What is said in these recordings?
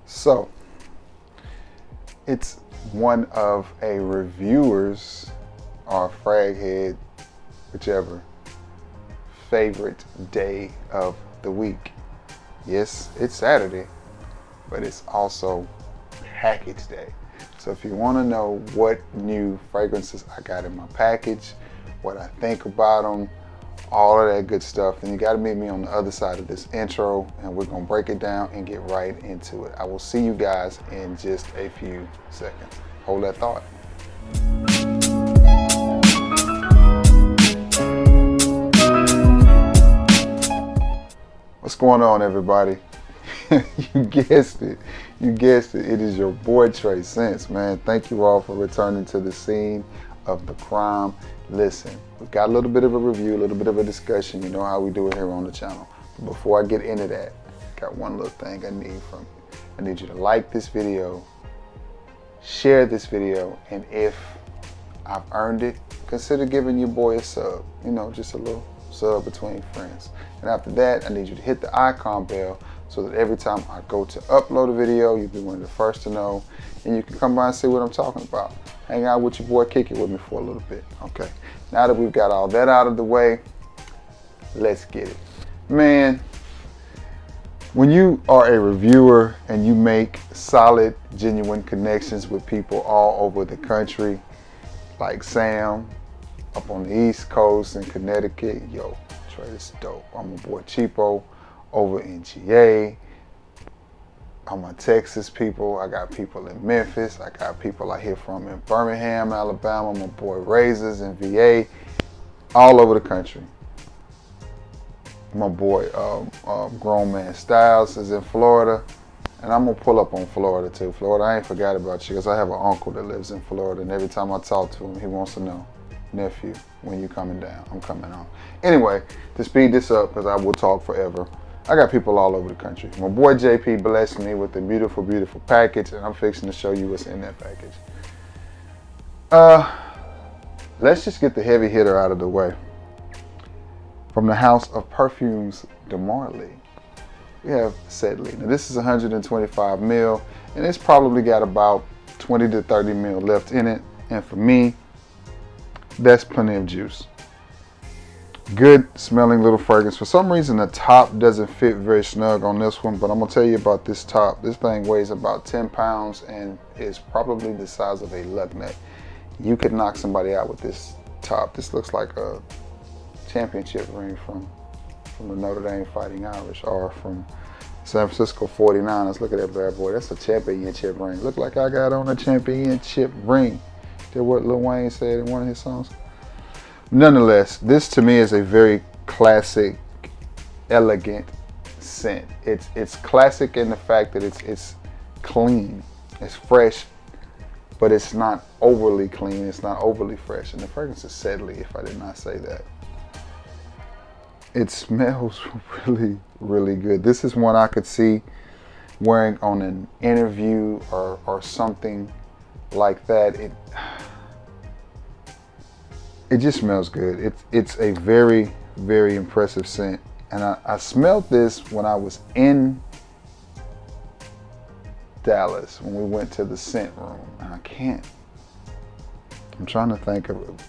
So, it's one of a reviewer's or frag head, whichever, favorite day of the week. Yes, it's Saturday, but it's also package day. So if you want to know what new fragrances I got in my package, what I think about them, all of that good stuff, then you got to meet me on the other side of this intro, and we're going to break it down and get right into it. I will see you guys in just a few seconds. Hold that thought. What's going on, everybody? You guessed it. You guessed it. It is your boy Trey Sense, man. Thank you all for returning to the scene of the crime. Listen, we've got a little bit of a review, a little bit of a discussion. You know how we do it here on the channel. But before I get into that, I got one little thing I need from you. I need you to like this video, share this video, and if I've earned it, consider giving your boy a sub. You know, just a little sub between friends. And after that, I need you to hit the icon bell so that every time I go to upload a video, you'll be one of the first to know, and you can come by and see what I'm talking about. Hang out with your boy, kick it with me for a little bit. Okay, now that we've got all that out of the way, let's get it. Man, when you are a reviewer and you make solid, genuine connections with people all over the country, like Sam up on the East Coast in Connecticut, yo, Trey, this is dope. I'm my boy Cheapo over in GA. I'm a Texas people. I got people in Memphis. I got people I hear from in Birmingham, Alabama. My boy Razors in VA. All over the country. My boy Grown Man Styles is in Florida. And I'm going to pull up on Florida too. Florida, I ain't forgot about you because I have an uncle that lives in Florida. And every time I talk to him, he wants to know, nephew, when you coming down? I'm coming on. Anyway, to speed this up because I will talk forever, I got people all over the country. My boy JP blessed me with a beautiful, beautiful package, and I'm fixing to show you what's in that package. Let's just get the heavy hitter out of the way. From the House of Perfumes de Marly, we have Sedley. Now this is 125 ml, and it's probably got about 20 to 30 ml left in it. And for me, that's plenty of juice. Good smelling little fragrance. For some reason the top doesn't fit very snug on this one, but I'm gonna tell you about this top. This thing weighs about 10 pounds and is probably the size of a lug nut. You could knock somebody out with this top. This looks like a championship ring from the Notre Dame Fighting Irish, or from San Francisco 49ers. Look at that bad boy. That's a championship ring. Look like I got on a championship ring. That's what Lil Wayne said in one of his songs. Nonetheless, this to me is a very classic, elegant scent. It's classic in the fact that it's clean, it's fresh, but it's not overly clean, it's not overly fresh. And the fragrance is Sedley, if I did not say that. It smells really, really good. This is one I could see wearing on an interview or something like that. It just smells good. It's a very, very impressive scent. And I smelled this when I was in Dallas, when we went to the scent room. And I'm trying to think of it.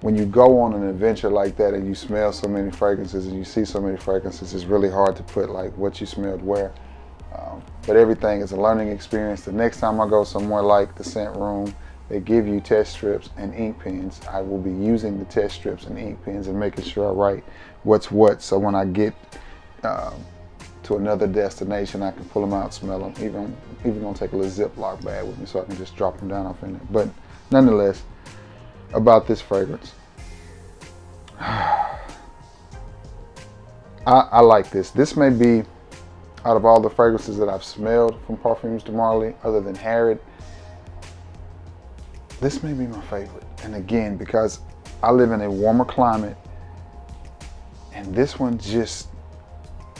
When you go on an adventure like that and you smell so many fragrances and you see so many fragrances, it's really hard to put like what you smelled where. But everything is a learning experience. The next time I go somewhere like the scent room, they give you test strips and ink pens. I will be using the test strips and ink pens and making sure I write what's what, so when I get to another destination, I can pull them out, smell them. Even gonna take a little Ziploc bag with me so I can just drop them down off in there. But nonetheless, about this fragrance, I like this. This may be, out of all the fragrances that I've smelled from Parfums de Marly, other than Harrod, this may be my favorite. And again, because I live in a warmer climate, and this one just,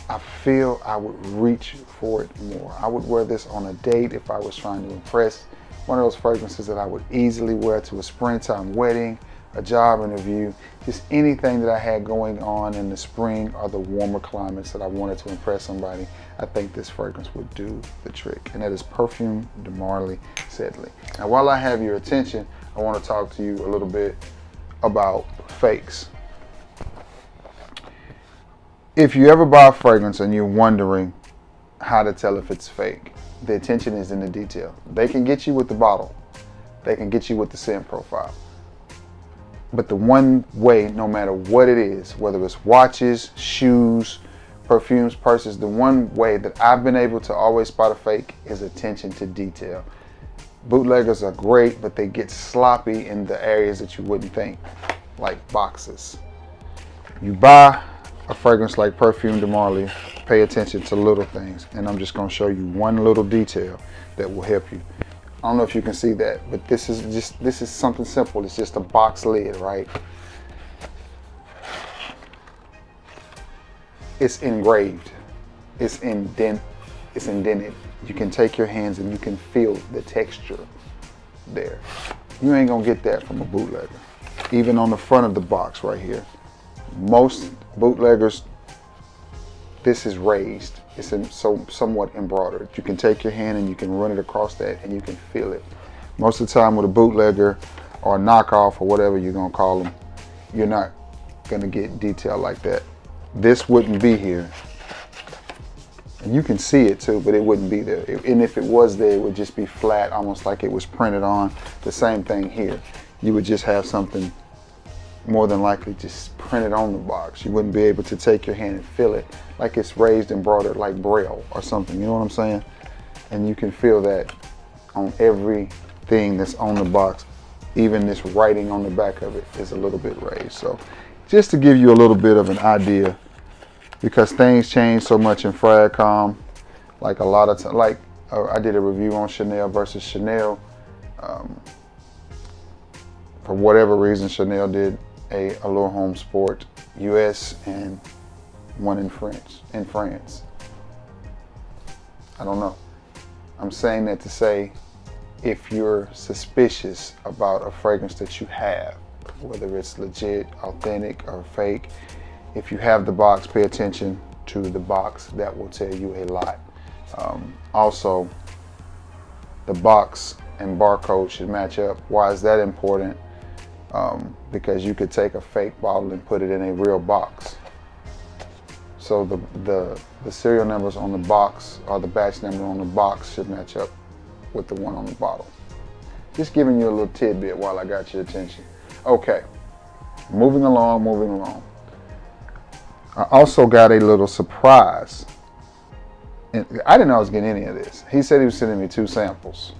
I feel I would reach for it more. I would wear this on a date if I was trying to impress. One of those fragrances that I would easily wear to a springtime wedding, a job interview, just anything that I had going on in the spring or the warmer climates that I wanted to impress somebody. I think this fragrance would do the trick. And that is Perfume de Marly Sedley. Now, while I have your attention, I want to talk to you a little bit about fakes. If you ever buy a fragrance and you're wondering how to tell if it's fake, the attention is in the detail. They can get you with the bottle. They can get you with the scent profile. But the one way, no matter what it is, whether it's watches, shoes, perfumes, purses, the one way that I've been able to always spot a fake is attention to detail. Bootleggers are great, but they get sloppy in the areas that you wouldn't think, like boxes. You buy a fragrance like Perfume de Marly, pay attention to little things, and I'm just going to show you one little detail that will help you. I don't know if you can see that, but this is something simple. It's just a box lid, right? It's engraved. It's indented. You can take your hands and you can feel the texture there. You ain't gonna get that from a bootlegger. Even on the front of the box right here. Most bootleggers, this is raised. It's somewhat embroidered. You can take your hand and you can run it across that and you can feel it. Most of the time with a bootlegger or a knockoff or whatever you're gonna call them, you're not gonna get detail like that. This wouldn't be here. And you can see it too, but it wouldn't be there. And if it was there, it would just be flat, almost like it was printed on. The same thing here. You would just have something more than likely just printed on the box. You wouldn't be able to take your hand and feel it like it's raised and embroidered like Braille or something. You know what I'm saying? And you can feel that on everything that's on the box. Even this writing on the back of it is a little bit raised. So just to give you a little bit of an idea, because things change so much in Fragcom, like a lot of time, I did a review on Chanel versus Chanel. For whatever reason, Chanel did a Allure Home Sport US and one in France. I don't know. I'm saying that to say, if you're suspicious about a fragrance that you have, whether it's legit, authentic, or fake, if you have the box, pay attention to the box. That will tell you a lot. Also, the box and barcode should match up. Why is that important? Because you could take a fake bottle and put it in a real box. So the serial numbers on the box or the batch number on the box should match up with the one on the bottle. Just giving you a little tidbit while I got your attention. Okay, moving along. I also got a little surprise. And I didn't know I was getting any of this. He said he was sending me 2 samples.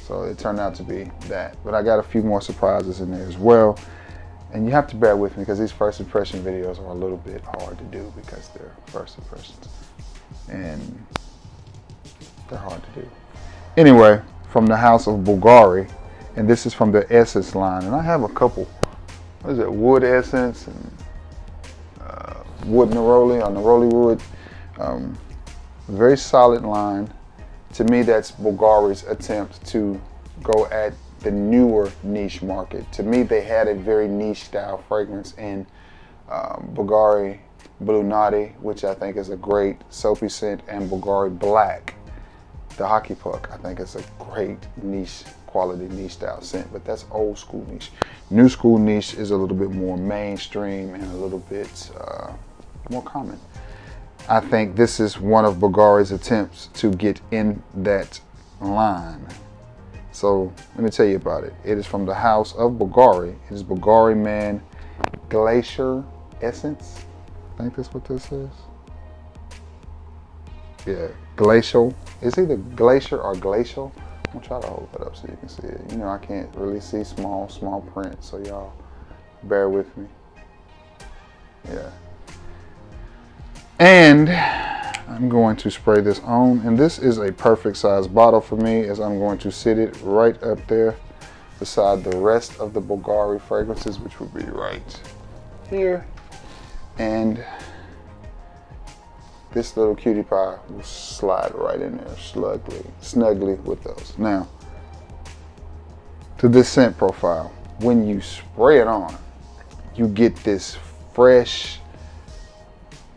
So it turned out to be that. But I got a few more surprises in there as well. And you have to bear with me because these first impression videos are a little bit hard to do because they're first impressions. And they're hard to do. Anyway, from the house of Bugari. And this is from the Essence line. And I have a couple. What is it? Wood Essence and Wood Neroli or Neroli Wood. Very solid line. To me, that's Bulgari's attempt to go at the newer niche market. To me, they had a very niche style fragrance in Bugari Blue Naughty, which I think is a great soapy scent, and Bugari Black, the hockey puck, I think is a great niche quality niche style scent, but that's old school niche. New school niche is a little bit more mainstream and a little bit more common. I think this is one of Bulgari's attempts to get in that line. So let me tell you about it. It is from the house of Bugari. It is Bugari Man Glacial Essence. I think that's what this is. Yeah, Glacial. It's either Glacier or Glacial. I'm gonna try to hold that up so you can see it. You know, I can't really see small print, so y'all bear with me. Yeah. And I'm going to spray this on, and this is a perfect size bottle for me, as I'm going to sit it right up there beside the rest of the Bugari fragrances, which would be right here. And this little cutie pie will slide right in there snugly with those. Now, to this scent profile, when you spray it on, you get this fresh,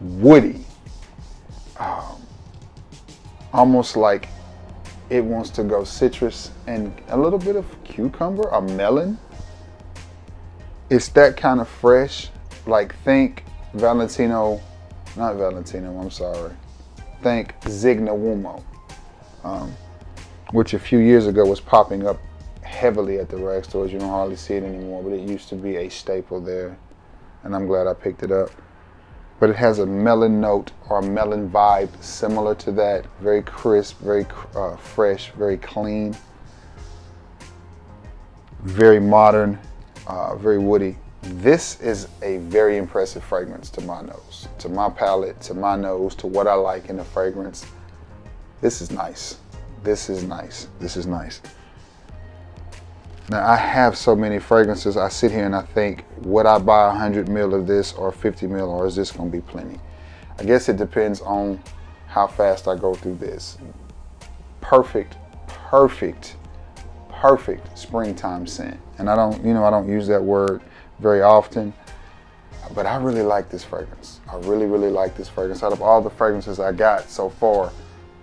woody, almost like it wants to go citrus and a little bit of cucumber or melon. It's that kind of fresh, like think Valentino, not Valentino, I'm sorry. Think Zignawumo, which a few years ago was popping up heavily at the rag stores. You don't hardly see it anymore, but it used to be a staple there, and I'm glad I picked it up. But it has a melon note or melon vibe similar to that. Very crisp, very fresh, very clean, very modern, very woody. This is a very impressive fragrance to my nose, to my palate, to my nose, to what I like in the fragrance. This is nice. This is nice. This is nice. Now I have so many fragrances. I sit here and I think, would I buy 100 ml of this or 50 ml, or is this gonna be plenty? I guess it depends on how fast I go through this. Perfect, perfect, perfect springtime scent. And I don't use that word very often, but I really like this fragrance. I really, really like this fragrance. Out of all the fragrances I got so far,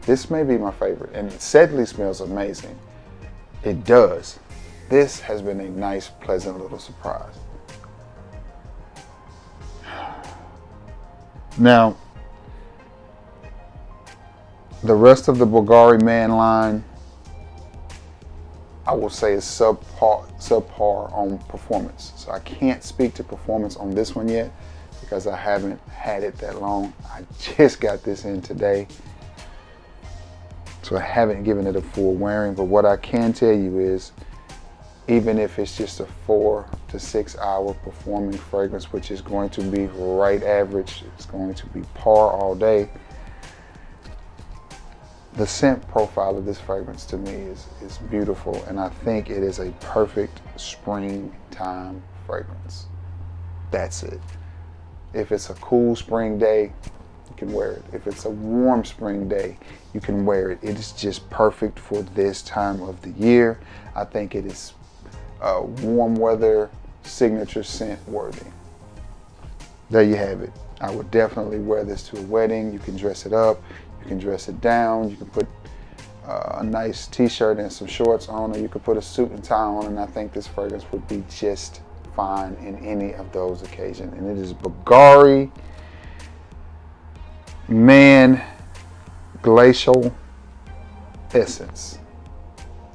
this may be my favorite. And it certainly smells amazing. It does. This has been a nice, pleasant little surprise. Now, the rest of the Bugari Man line, I will say is subpar on performance. So I can't speak to performance on this one yet because I haven't had it that long. I just got this in today, so I haven't given it a full wearing. But what I can tell you is, even if it's just a 4 to 6 hour performing fragrance, which is going to be right average, it's going to be par all day, the scent profile of this fragrance to me is beautiful, and I think it is a perfect springtime fragrance. That's it. If it's a cool spring day, you can wear it. If it's a warm spring day, you can wear it. It is just perfect for this time of the year. I think it is warm weather signature scent worthy. There you have it. I would definitely wear this to a wedding. You can dress it up, you can dress it down, you can put a nice t-shirt and some shorts on, or you could put a suit and tie on, and I think this fragrance would be just fine in any of those occasions. And it is Bugari Man Glacial Essence.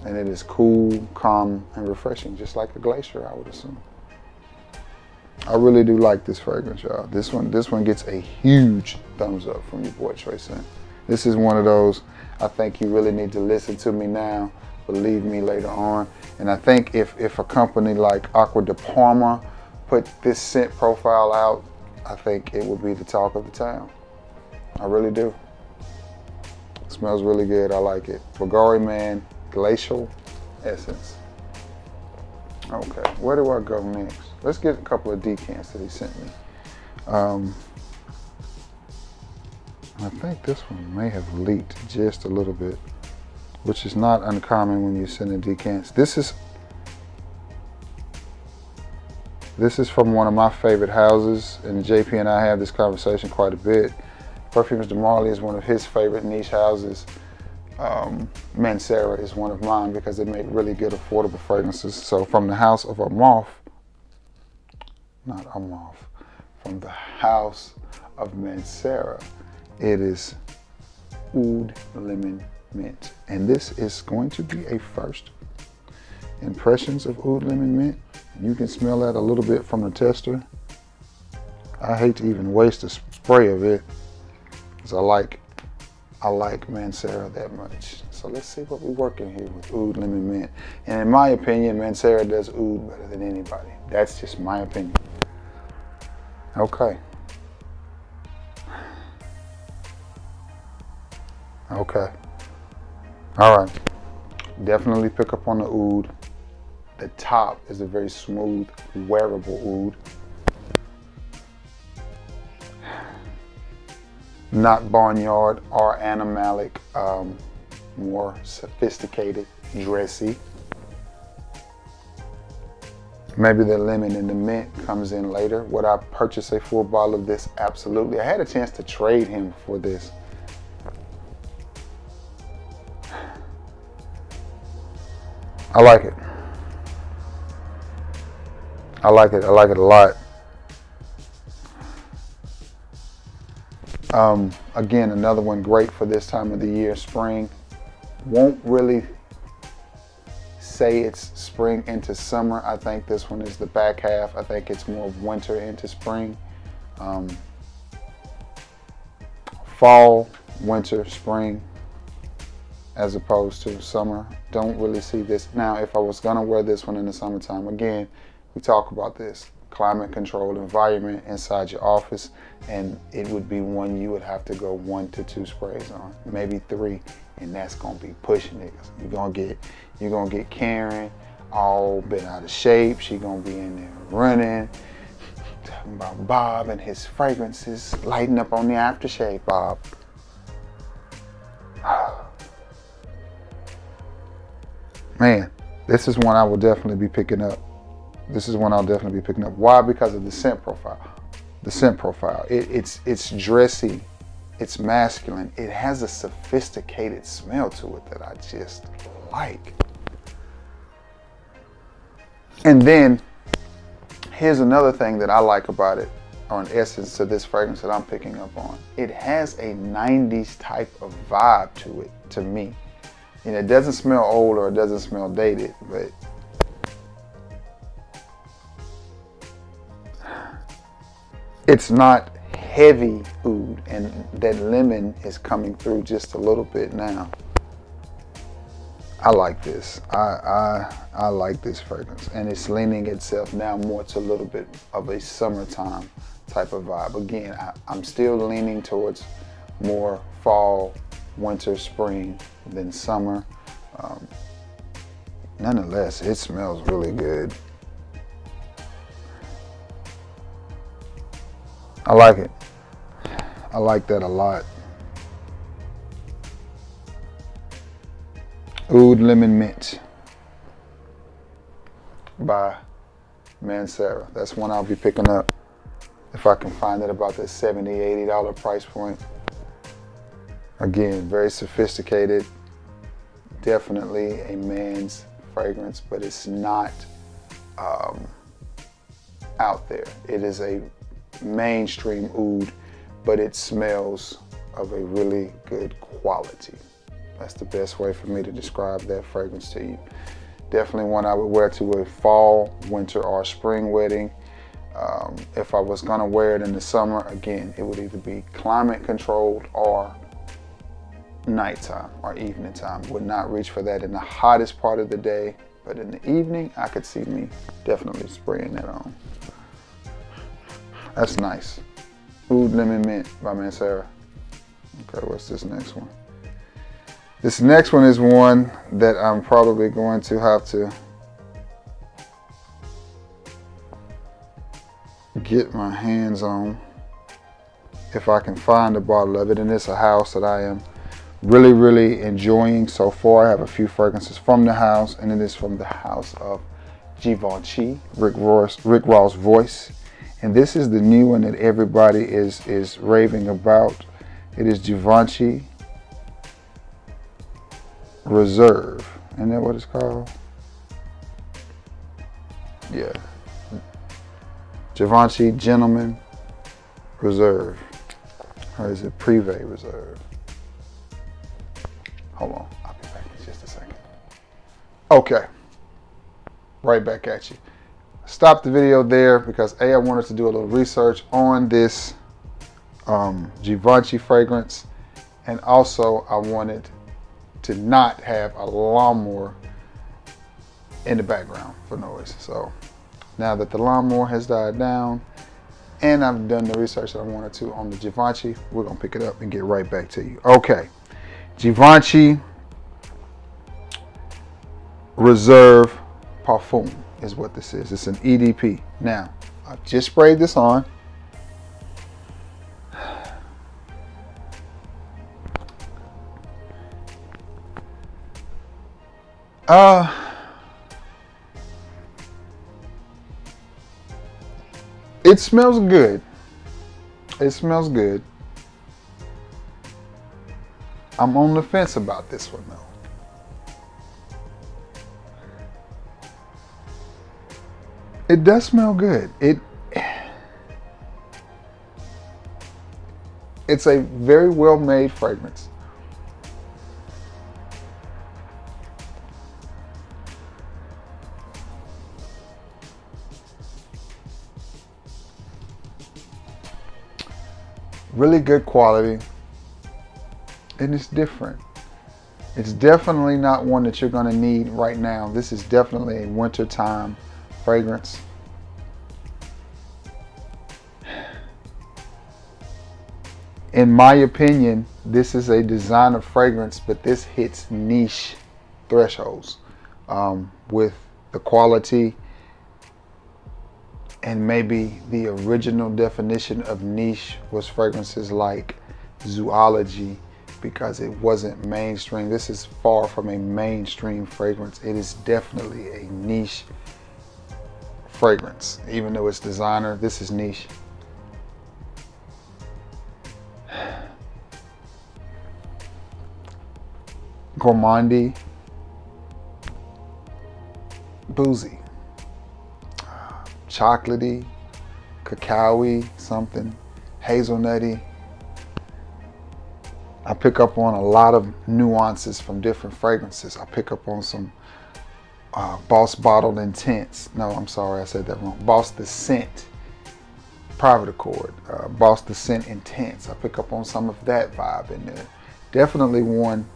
And it is cool, calm, and refreshing, just like a glacier, I would assume. I really do like this fragrance, y'all. This one gets a huge thumbs up from your boy Trey Scent. This is one of those, I think you really need to listen to me now, believe me later on. And I think if a company like Acqua di Parma put this scent profile out, I think it would be the talk of the town. I really do. It smells really good, I like it. Bugari Man Glacial Essence. Okay, where do I go next? Let's get a couple of decants that he sent me. I think this one may have leaked just a little bit, which is not uncommon when you're sending decants. This is from one of my favorite houses, and JP and I have this conversation quite a bit. Perfumes de Marly is one of his favorite niche houses. Mancera is one of mine because they make really good affordable fragrances. So from the house of Amalfi, not Amalfi, from the house of Mancera, it is Oud Lemon Mint. And this is going to be a first impressions of Oud Lemon Mint. You can smell that a little bit from the tester. I hate to even waste a spray of it because I like Mancera that much. So let's see what we're working here with Oud Lemon Mint. And in my opinion, Mancera does oud better than anybody. That's just my opinion. Okay. Okay. All right. Definitely pick up on the oud. The top is a very smooth, wearable oud. Not barnyard or animalic, more sophisticated, dressy. Maybe the lemon and the mint comes in later. Would I purchase a full bottle of this? Absolutely. I had a chance to trade him for this. I like it. I like it. I like it a lot. Again, another one great for this time of the year, spring. Won't really say it's spring into summer. I think this one is the back half. I think it's more winter into spring. Fall, winter, spring, as opposed to summer. Don't really see this. Now, if I was gonna wear this one in the summertime, again, we talk about this climate controlled environment inside your office, and it would be one you would have to go 1 to 2 sprays on, maybe 3, and that's gonna be pushing it. You're gonna get Karen all bent out of shape. She gonna be in there running, talking about Bob and his fragrances lighting up on the aftershave. Bob. Man, this is one I will definitely be picking up. This is one I'll definitely be picking up. Why? Because of the scent profile. The scent profile. It's dressy. It's masculine. It has a sophisticated smell to it that I just like. And then, here's another thing that I like about it, or an essence to this fragrance that I'm picking up on. It has a 90s type of vibe to it, to me. You know, it doesn't smell old or it doesn't smell dated, but it's not heavy oud, and that lemon is coming through just a little bit now. I like this. I like this fragrance, and it's leaning itself now more to a little bit of a summertime type of vibe. Again, I'm still leaning towards more fall, winter, spring than summer. Nonetheless, it smells really good. I like it. I like that a lot. Oud Lemon Mint by Mancera. That's one I'll be picking up if I can find it about the $70, $80 price point. Again, very sophisticated. Definitely a man's fragrance, but it's not out there. It is a mainstream oud, but it smells of a really good quality. That's the best way for me to describe that fragrance to you. Definitely one I would wear to a fall, winter, or spring wedding. If I was gonna wear it in the summer, again, it would either be climate controlled or nighttime or evening time. Would not reach for that in the hottest part of the day, but in the evening, I could see me definitely spraying that on. That's nice. Oud Lemon Mint by Mancera. Okay, what's this next one? This next one is one that I'm probably going to have to get my hands on if I can find a bottle of it. And it's a house that I am really enjoying so far. I have a few fragrances from the house, and it is from the house of Givenchy, Rick Ross Voice. And this is the new one that everybody is raving about. It is Givenchy Reserve. Isn't that what it's called? Yeah. Givenchy Gentleman Reserve. Or is it Privé Reserve? Hold on, I'll be back in just a second. Okay, right back at you. Stop the video there because I wanted to do a little research on this Givenchy fragrance, and also I wanted to not have a lawnmower in the background for noise. So now that the lawnmower has died down and I've done the research that I wanted to on the Givenchy, we're gonna pick it up and get right back to you. Okay, Givenchy Reserve Parfum is what this is. It's an EDP. Now, I've just sprayed this on. It smells good. It smells good. I'm on the fence about this one though. It does smell good. It's a very well made fragrance. Really good quality, and it's different. It's definitely not one that you're going to need right now. This is definitely a wintertime fragrance. In my opinion, this is a designer fragrance, but this hits niche thresholds with the quality and maybe the original definition of niche was fragrances like Zoology, because it wasn't mainstream. This is far from a mainstream fragrance. It is definitely a niche fragrance. Even though it's designer, this is niche. Gourmandy, boozy, chocolatey, cacao-y, something, hazelnutty. I pick up on a lot of nuances from different fragrances. I pick up on some Boss Bottled Intense. No, I'm sorry, I said that wrong. Boss the Scent Private Accord. Boss the Scent Intense. I pick up on some of that vibe in there. Definitely one,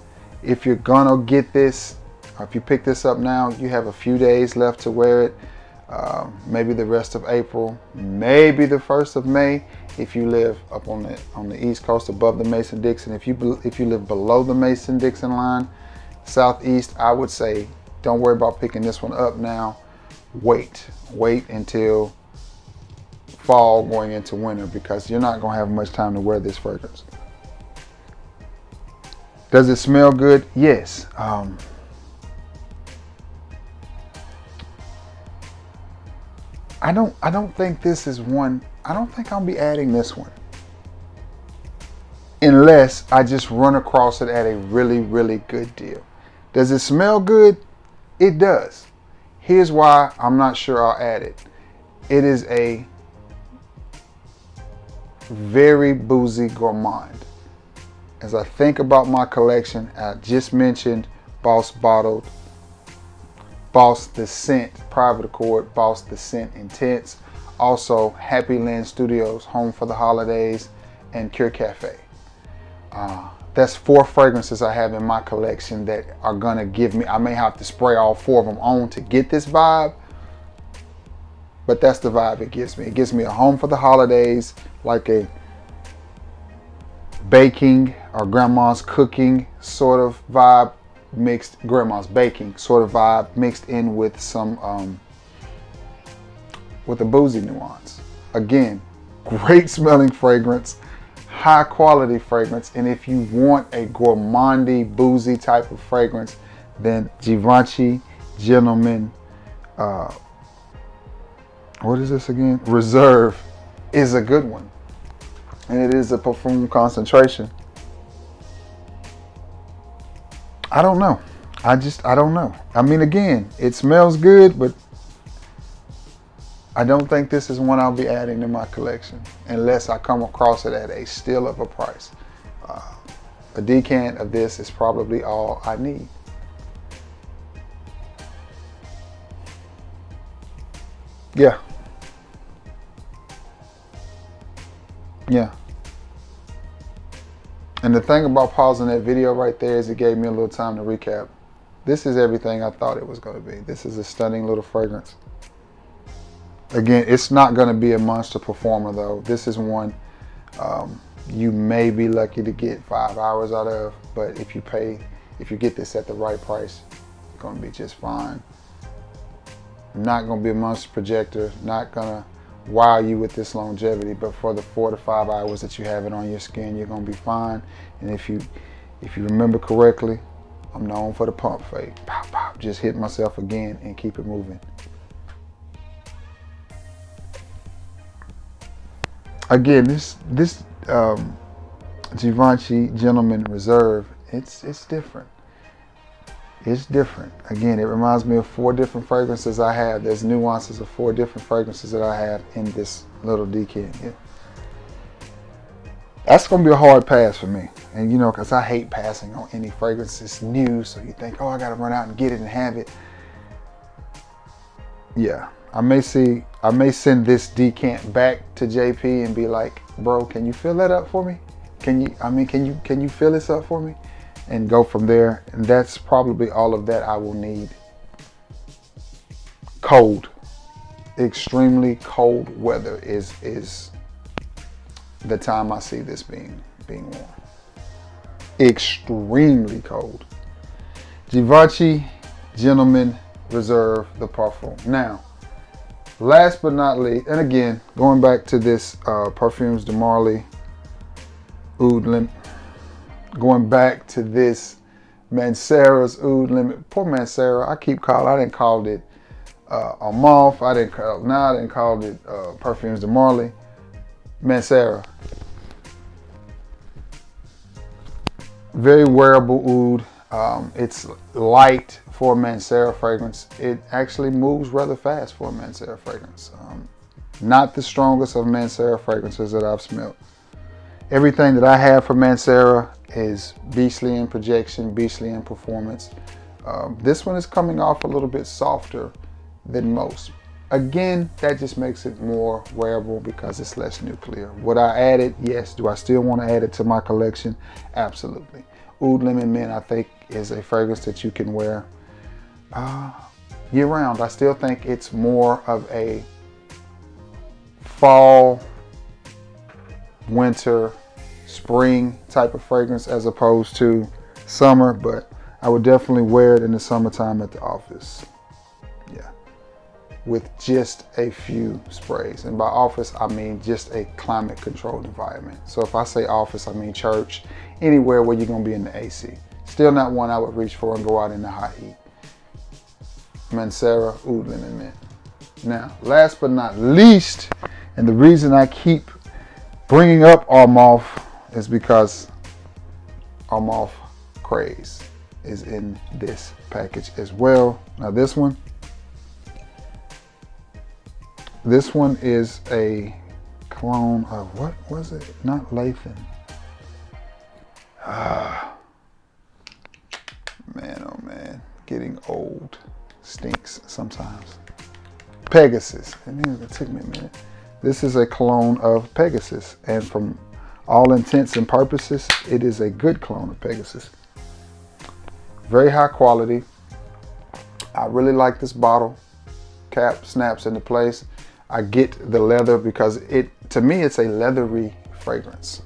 if you're gonna get this, or if you pick this up now, you have a few days left to wear it. Maybe the rest of April, maybe the 1st of May. If you live up on the East Coast above the Mason-Dixon, if you live below the Mason-Dixon line, southeast, I would say don't worry about picking this one up now. Wait until fall going into winter, because you're not gonna have much time to wear this fragrance. Does it smell good? Yes. I don't think this is one. I don't think I'll be adding this one unless I just run across it at a really, really good deal. Does it smell good? It does. Here's why I'm not sure I'll add it. It is a very boozy gourmand. As I think about my collection, I just mentioned Boss Bottled, Boss the Scent Private Accord, Boss the Scent Intense, also Happy Land Studios, Home for the Holidays, and Cure Cafe. That's 4 fragrances I have in my collection that are gonna give me, I may have to spray all 4 of them on to get this vibe, but that's the vibe it gives me. It gives me a Home for the Holidays, like a baking or grandma's cooking sort of vibe, mixed, grandma's baking sort of vibe, mixed in with some with a boozy nuance. Again, great smelling fragrance, high quality fragrance, and if you want a gourmandy, boozy type of fragrance, then Givenchy Gentleman, what is this again? Reserve is a good one, and it is a perfume concentration. I don't know. I don't know. I mean, again, it smells good, but I don't think this is one I'll be adding to my collection unless I come across it at a steal of a price. A decant of this is probably all I need. Yeah. Yeah. And the thing about pausing that video right there is it gave me a little time to recap. This is everything I thought it was going to be. This is a stunning little fragrance. Again, it's not going to be a monster performer though. This is one you may be lucky to get 5 hours out of, but if you get this at the right price, it's going to be just fine. Not going to be a monster projector, not going to wow you with this longevity, but for the 4 to 5 hours that you have it on your skin, you're going to be fine. And if you remember correctly, I'm known for the pump fake. Pop, pop, just hit myself again and keep it moving. Again, this Givenchy Gentleman Reserve, it's different. It's different. Again, it reminds me of 4 different fragrances I have. There's nuances of 4 different fragrances that I have in this little decant here. That's going to be a hard pass for me. And you know, because I hate passing on any fragrance. It's new, so you think, oh, I got to run out and get it and have it. Yeah, I may send this decant back to JP and be like, bro, can you fill that up for me? Can you fill this up for me? And go from there. And that's probably all of that I will need. Cold, extremely cold weather is the time I see this being worn. Extremely cold. Givenchy Gentleman Reserve, the Parfum. Now, last but not least, and again, going back to this Parfums de Marly Oud Limit, going back to this Mancera's Oud Limit. Poor Mancera, I didn't call it a moth. I didn't call it Parfums de Marly. Mancera. Very wearable oud. It's light for a Mancera fragrance. It actually moves rather fast for a Mancera fragrance. Not the strongest of Mancera fragrances that I've smelled. Everything that I have for Mancera is beastly in projection, beastly in performance. This one is coming off a little bit softer than most. Again, that just makes it more wearable because it's less nuclear. Would I add it? Yes. Do I still want to add it to my collection? Absolutely. Oud Lemon Mint, I think, is a fragrance that you can wear year round. I still think it's more of a fall, winter, spring type of fragrance as opposed to summer, but I would definitely wear it in the summertime at the office. Yeah, with just a few sprays. And by office, I mean just a climate controlled environment. So if I say office, I mean church, anywhere where you're gonna be in the AC. Still not one I would reach for and go out in the hot heat. Mancera Oud Lemon Mint. Now, last but not least, and the reason I keep bringing up Armaf is because Armaf Craze is in this package as well. Now this one is a clone of, what was it? Not Lathan. Man, oh man, getting old stinks sometimes. Pegasus, it took me a minute. This is a clone of Pegasus, and from all intents and purposes, it is a good clone of Pegasus. Very high quality. I really like this bottle. Cap snaps into place. I get the leather because to me, it's a leathery fragrance.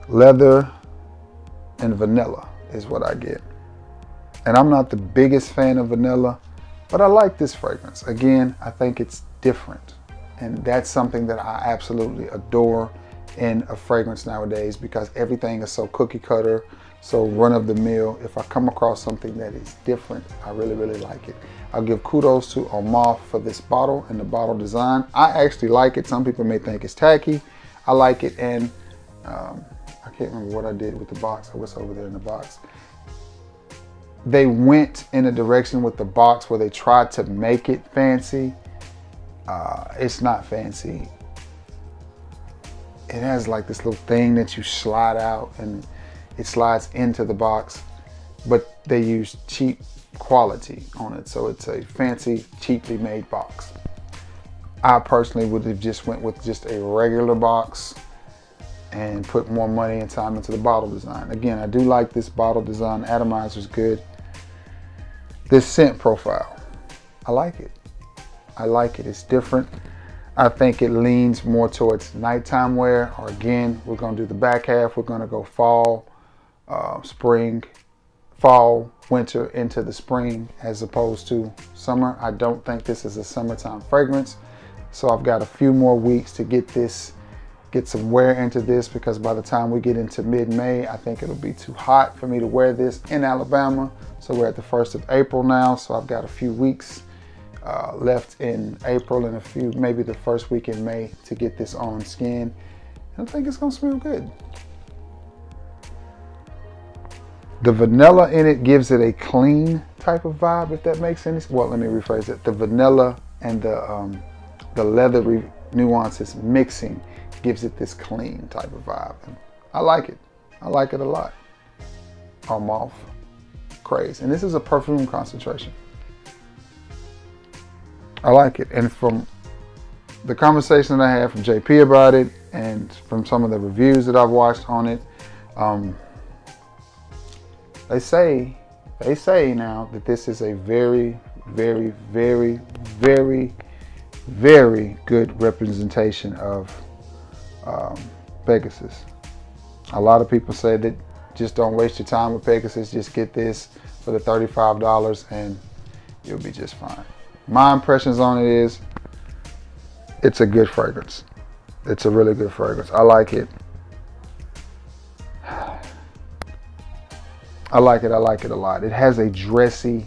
Leather and vanilla is what I get. And I'm not the biggest fan of vanilla, but I like this fragrance. Again, I think it's different. And that's something that I absolutely adore in a fragrance nowadays because everything is so cookie cutter, so run of the mill. If I come across something that is different, I really, really like it. I'll give kudos to Armaf for this bottle and the bottle design. I actually like it. Some people may think it's tacky. I like it, and I can't remember what I did with the box. What's over there in the box? They went in a direction with the box where they tried to make it fancy. It's not fancy. It has like this little thing that you slide out and it slides into the box, but they use cheap quality on it. So it's a fancy, cheaply made box. I personally would have just went with just a regular box and put more money and time into the bottle design. Again, I do like this bottle design. Atomizer is good. This scent profile, I like it. I like it. It's different. I think it leans more towards nighttime wear, or again, we're going to do the back half. We're going to go fall, spring, fall, winter into the spring as opposed to summer. I don't think this is a summertime fragrance. So I've got a few more weeks to get some wear into this, because by the time we get into mid-May, I think it'll be too hot for me to wear this in Alabama. So we're at the 1st of April now. So I've got a few weeks left in April and maybe the first week in May to get this on skin. And I think it's gonna smell good. The vanilla in it gives it a clean type of vibe, if that makes any sense. Well, let me rephrase it. The vanilla and the leathery nuances mixing gives it this clean type of vibe. And I like it. I like it a lot. Armaf Craze. And this is a perfume concentration. I like it. And from the conversation that I had from JP about it and from some of the reviews that I've watched on it, they say now that this is a very, very, very, very, very good representation of Pegasus. A lot of people say that just don't waste your time with Pegasus. Just get this for the $35 and you'll be just fine. My impressions on it is it's a good fragrance. It's a really good fragrance. I like it. I like it a lot. It has a dressy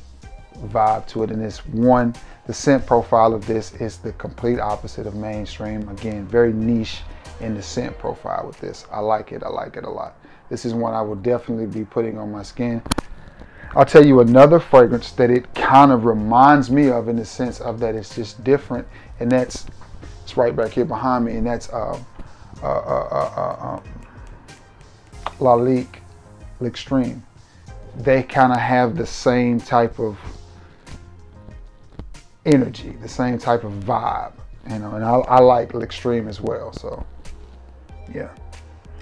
vibe to it, and the scent profile of this is the complete opposite of mainstream. Again, very niche in the scent profile with this. I like it a lot. This is one I will definitely be putting on my skin. I'll tell you another fragrance that it kind of reminds me of, in the sense of that it's just different, and it's right back here behind me, and that's Lalique L'Extreme. They kind of have the same type of energy, the same type of vibe, you know, and I like L'Extreme as well. So yeah.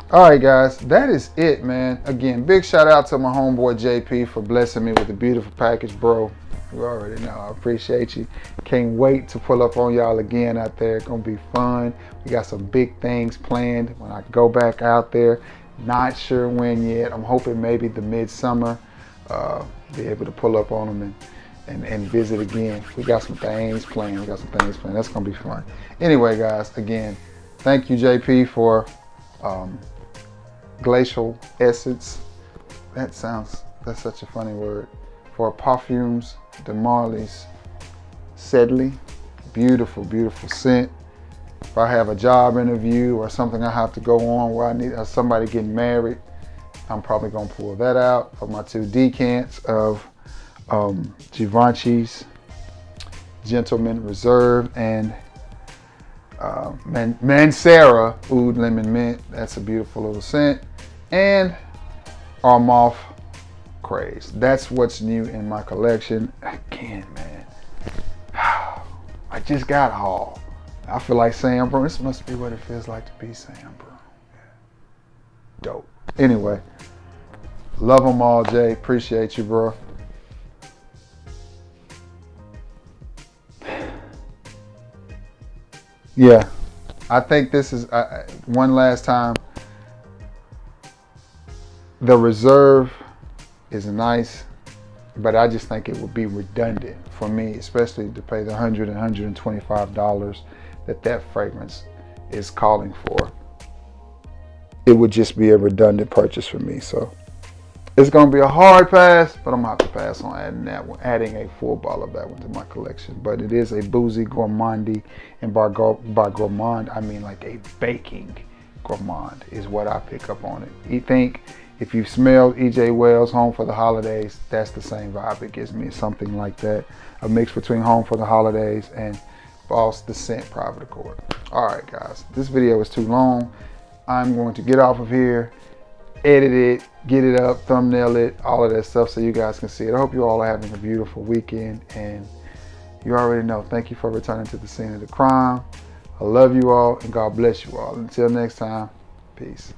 All right, guys, that is it, man. Again, big shout out to my homeboy JP for blessing me with a beautiful package, bro. You already know, I appreciate you. Can't wait to pull up on y'all again out there. It's gonna be fun. We got some big things planned when I go back out there. Not sure when yet. I'm hoping maybe the midsummer, be able to pull up on them and visit again. We got some things planned. That's gonna be fun. Anyway, guys, again, thank you, JP, for Glacial Essence. That's such a funny word. For Parfums de Marly's Sedley. Beautiful, beautiful scent. If I have a job interview or something I have to go on where I need somebody getting married, I'm probably gonna pull that out of my 2 decants of Givenchy's Gentleman Reserve and Mancera Oud Lemon Mint. That's a beautiful little scent. And Armaf Craze. That's what's new in my collection. Again, man, I just got haul. I feel like Sam Brown. This must be what it feels like to be Sam Brown. Dope. Anyway, love them all, Jay. Appreciate you, bro. Yeah, I think this is one last time. The Reserve is nice, but I just think it would be redundant for me, especially to pay the $100 and $125 that fragrance is calling for. It would just be a redundant purchase for me. So it's gonna be a hard pass, but I'm gonna have to pass on adding that one, adding a full bottle of that one to my collection. But it is a boozy gourmandy, and by gourmand I mean like a baking gourmand is what I pick up on it. You think if you've smelled E.J. Wells' Home for the Holidays, that's the same vibe it gives me. Something like that, a mix between Home for the Holidays and Boss the Scent Private Accord. All right, guys, this video is too long. I'm going to get off of here, edit it, get it up, thumbnail it, all of that stuff so you guys can see it. I hope you all are having a beautiful weekend, and you already know, thank you for returning to the scene of the crime. I love you all, and God bless you all. Until next time, peace.